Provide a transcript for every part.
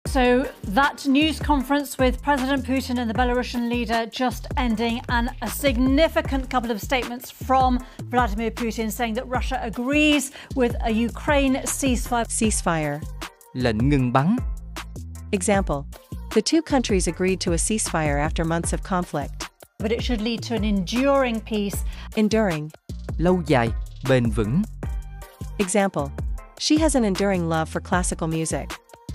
So that news conference with President Putin and the Belarusian leader just ending, and a significant couple of statements from Vladimir Putin saying that Russia agrees with a Ukraine ceasefire. Lệnh ngừng bắn. Example: the two countries agreed to a ceasefire after months of conflict. But it should lead to an enduring peace. Enduring. Lâu dài, bền vững. Example: she has an enduring love for classical music.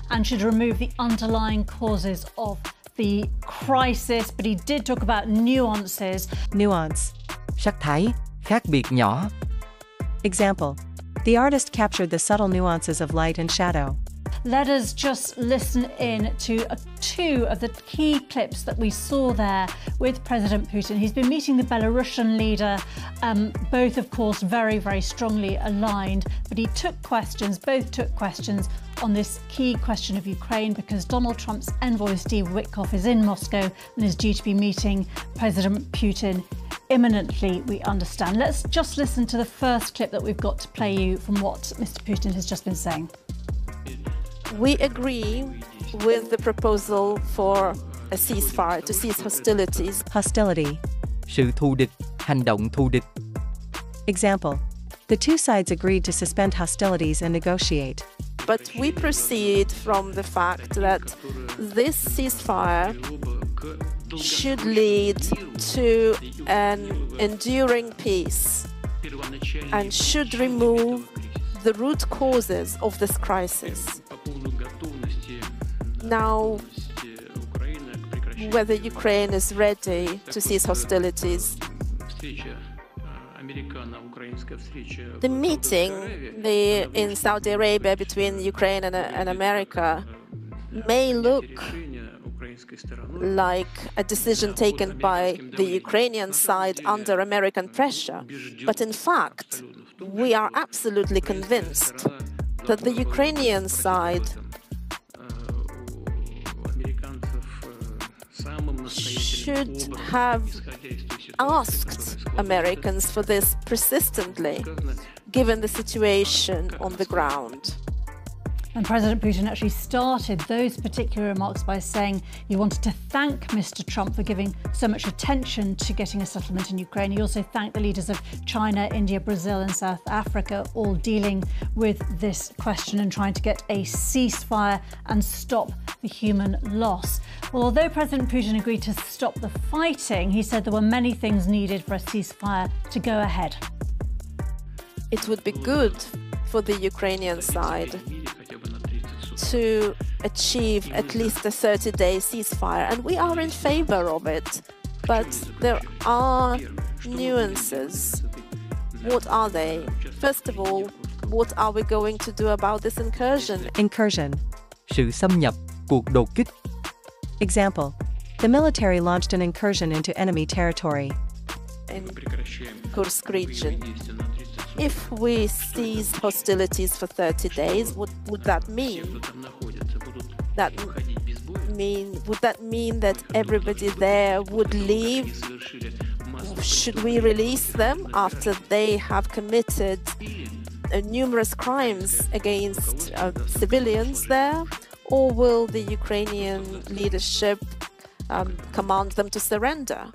And should remove the underlying causes of the crisis. But he did talk about nuances. Nuance. Sắc thái, khác biệt nhỏ. Example: the artist captured the subtle nuances of light and shadow. Let us just listen in to two of the key clips that we saw there with President Putin. He's been meeting the Belarusian leader, both, of course, very, very strongly aligned. But he both took questions on this key question of Ukraine, because Donald Trump's envoy, Steve Witkoff, is in Moscow and is due to be meeting President Putin imminently, we understand. Let's just listen to the first clip that we've got to play you from what Mr. Putin has just been saying. We agree with the proposal for a ceasefire, to cease hostilities. Hostility. Sự thù địch, hành động thù địch. Example: the two sides agreed to suspend hostilities and negotiate. But we proceed from the fact that this ceasefire should lead to an enduring peace and should remove the root causes of this crisis. Now, whether Ukraine is ready to cease hostilities, the meeting in Saudi Arabia between Ukraine and America may look like a decision taken by the Ukrainian side under American pressure. But in fact, we are absolutely convinced that the Ukrainian side should have asked Americans for this persistently, given the situation on the ground. And President Putin actually started those particular remarks by saying he wanted to thank Mr. Trump for giving so much attention to getting a settlement in Ukraine. He also thanked the leaders of China, India, Brazil and South Africa, all dealing with this question and trying to get a ceasefire and stop the human loss. Well, although President Putin agreed to stop the fighting, he said there were many things needed for a ceasefire to go ahead. It would be good for the Ukrainian side to achieve at least a 30-day ceasefire, and we are in favor of it. But there are nuances. What are they? First of all, what are we going to do about this incursion? Incursion. Sự xâm nhập, cuộc đột kích. Example: the military launched an incursion into enemy territory. In Kursk region. If we cease hostilities for 30 days, what would that mean? Would that mean that everybody there would leave? Should we release them after they have committed numerous crimes against civilians there? Or will the Ukrainian leadership command them to surrender?